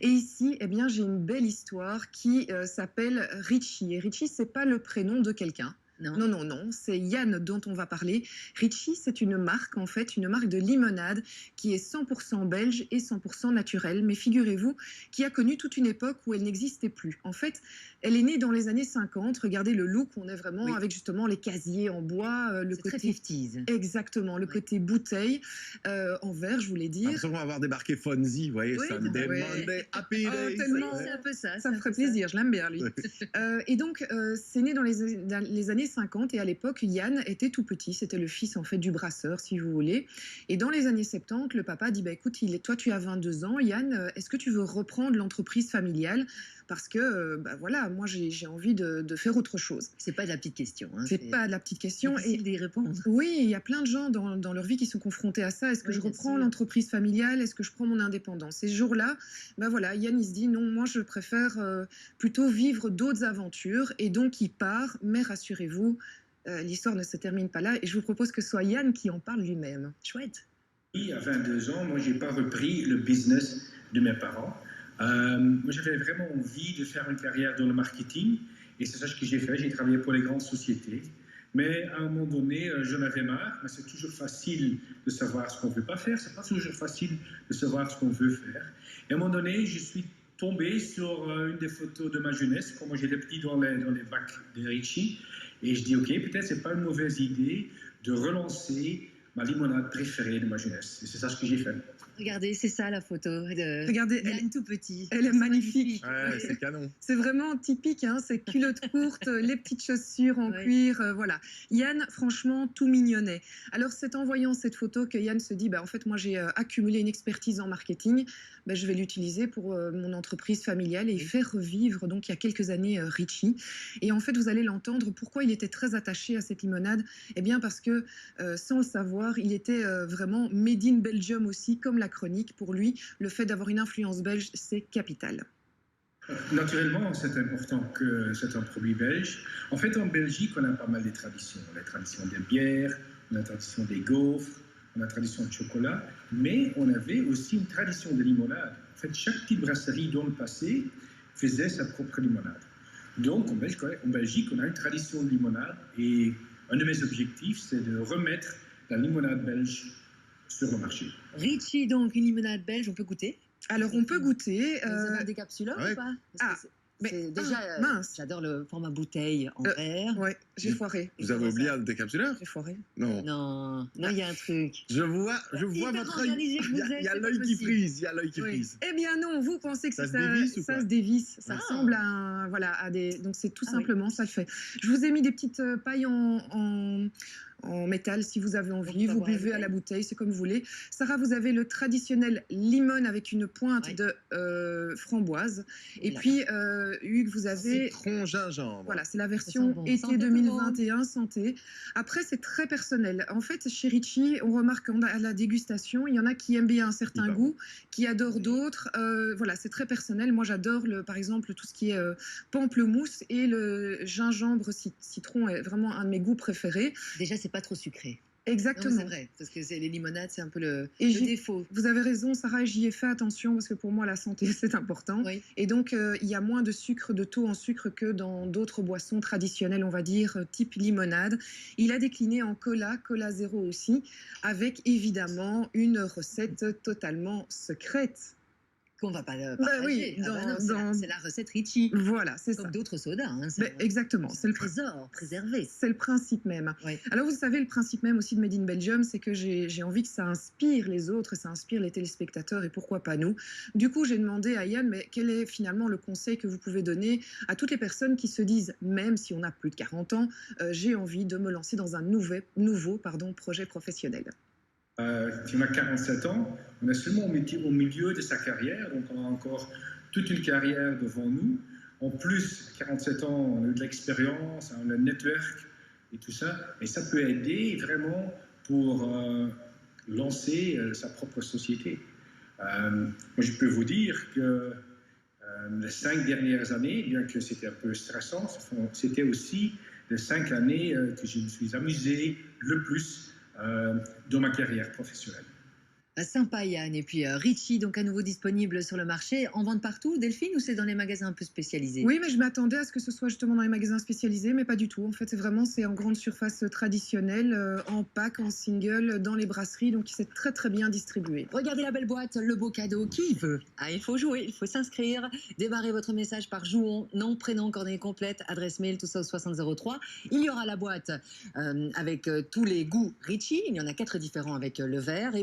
Et ici, eh bien, j'ai une belle histoire qui s'appelle Richie. Et Richie, c'est pas le prénom de quelqu'un. Non. Non, non, non, c'est Yann dont on va parler. Richie, c'est une marque, en fait, une marque de limonade qui est 100% belge et 100% naturelle. Mais figurez-vous, qui a connu toute une époque où elle n'existait plus. En fait, elle est née dans les années 50. Regardez le look, on est vraiment avec justement les casiers en bois, le côté... très 50s. Exactement, le côté bouteille, en verre, je voulais J'ai dire. l'impression qu'on va avoir débarqué Fonzie, vous voyez, Oui, Sunday, oui. Monday, Happy Oh, Days. tellement. C'est un peu ça. Ça me ferait plaisir, je l'aime bien lui. Ouais. Et donc, c'est né dans les années 50 et à l'époque, Yann était tout petit. C'était le fils en fait du brasseur, si vous voulez. Et dans les années 70, le papa dit bah, écoute, toi tu as 22 ans, Yann, est-ce que tu veux reprendre l'entreprise familiale? Parce que bah, voilà, moi j'ai envie de faire autre chose. C'est pas de la petite question. Hein, C'est pas de la petite question. difficile d'y répondre. Oui, il y a plein de gens dans leur vie qui sont confrontés à ça. Est-ce que Oui, je bien reprends sûr. l'entreprise familiale? Est-ce que je prends mon indépendance? Ces jours-là, ben voilà, Yann, il se dit non, moi, je préfère plutôt vivre d'autres aventures. Et donc, il part. Mais rassurez-vous, l'histoire ne se termine pas là. Et je vous propose que ce soit Yann qui en parle lui-même. Chouette. À 22 ans, moi, je n'ai pas repris le business de mes parents. Moi, j'avais vraiment envie de faire une carrière dans le marketing. Et c'est ça que j'ai fait. J'ai travaillé pour les grandes sociétés. Mais à un moment donné, j'en avais marre. Mais c'est toujours facile de savoir ce qu'on ne veut pas faire. C'est pas toujours facile de savoir ce qu'on veut faire. Et à un moment donné, je suis tombé sur une des photos de ma jeunesse, quand moi j'étais petit dans les bacs de Richie. Et je dis, OK, peut-être c'est pas une mauvaise idée de relancer ma limonade préférée de ma jeunesse. Et c'est ça ce que j'ai fait. Regardez, c'est ça la photo de Regardez, Yann tout petit. elle est magnifique. Ouais, c'est canon. C'est vraiment typique, hein, c'est culotte courte, les petites chaussures en cuir, voilà. Yann, franchement, tout mignonnet. Alors, c'est en voyant cette photo que Yann se dit, bah, en fait, moi, j'ai accumulé une expertise en marketing, bah, je vais l'utiliser pour mon entreprise familiale et faire revivre, donc, il y a quelques années, Richie. Et en fait, vous allez l'entendre, pourquoi il était très attaché à cette limonade? Eh bien, parce que, sans le savoir, il était vraiment made in Belgium aussi, comme la chronique. Pour lui, le fait d'avoir une influence belge, c'est capital. Naturellement, c'est important que c'est un produit belge. En fait, en Belgique, on a pas mal de traditions. On a la tradition des bières, on a la tradition des gaufres, on a la tradition de chocolat, mais on avait aussi une tradition de limonade. En fait, chaque petite brasserie dans le passé faisait sa propre limonade. Donc, en Belgique, on a une tradition de limonade et un de mes objectifs, c'est de remettre la limonade belge sur le marché. Richie, donc, une limonade belge, on peut goûter. Alors, on peut goûter. Vous avez un décapsuleur ou pas? Déjà, mince. j'adore le format bouteille en verre. Ouais, j'ai foiré. Vous avez oublié un décapsuleur? J'ai foiré. Non. Non, il y a un truc. Je vois Hyper votre œil. organisé que vous êtes, Il y a c'est l'œil pas qui possible. frise, il y a l'œil qui Oui. frise. Eh bien non, vous pensez que Ça c'est se dévisse ou ça pas? se dévisse. Ça Ah. ressemble à un, voilà, à des. Donc c'est tout Ah oui. simplement ça le fait. Je vous ai mis des petites pailles en métal si vous avez envie. Vous buvez à la bouteille, c'est comme vous voulez. Sarah, vous avez le traditionnel limon avec une pointe de framboise. Et puis Hugues, vous avez. Citron gingembre. Voilà, c'est la Ça version sent bon. été Santé 2021, santé. Après, c'est très personnel. En fait, chez Richie, on remarque à la dégustation, il y en a qui aiment bien un certain goût, qui adorent d'autres. Voilà, c'est très personnel. Moi, j'adore, par exemple, tout ce qui est pamplemousse et le gingembre citron est vraiment un de mes goûts préférés. Déjà, c'est pas trop sucré. Exactement. C'est vrai, parce que les limonades, c'est un peu le Et défaut. Vous avez raison, Sarah, j'y ai fait attention parce que pour moi, la santé, c'est important. Oui. Et donc, il y a moins de sucre, de taux en sucre que dans d'autres boissons traditionnelles, on va dire, type limonade. Il a décliné en cola zéro aussi, avec évidemment une recette totalement secrète. Qu'on va pas Bah partager. oui, C'est la recette Richie. Voilà, c'est ça. Comme d'autres sodas. Hein, Exactement, c'est le trésor préservé. C'est le principe même. Oui. Alors, vous savez, le principe même aussi de Made in Belgium, c'est que j'ai envie que ça inspire les autres, ça inspire les téléspectateurs et pourquoi pas nous. Du coup, j'ai demandé à Yann, mais quel est finalement le conseil que vous pouvez donner à toutes les personnes qui se disent, même si on a plus de 40 ans, j'ai envie de me lancer dans un nouveau projet professionnel. Si on a 47 ans, on est seulement au milieu de sa carrière, donc on a encore toute une carrière devant nous. En plus, à 47 ans, on a de l'expérience, on a le network et tout ça, et ça peut aider vraiment pour lancer sa propre société. Moi, je peux vous dire que les 5 dernières années, bien que c'était un peu stressant, c'était aussi les 5 années que je me suis amusé le plus dans ma carrière professionnelle. Sympa Yann. Et puis Richie, donc à nouveau disponible sur le marché, en vente partout, Delphine, ou c'est dans les magasins un peu spécialisés? Oui, mais je m'attendais à ce que ce soit justement dans les magasins spécialisés, mais pas du tout. En fait, c'est en grande surface traditionnelle, en pack, en single, dans les brasseries, donc c'est très très bien distribué. Regardez la belle boîte, le beau cadeau, qui veut? Ah, il faut jouer, il faut s'inscrire. Démarrez votre message par jouons, nom, prénom, coordonnées complètes, adresse mail, tout ça au 6003. Il y aura la boîte avec tous les goûts Richie, il y en a 4 différents avec le vert.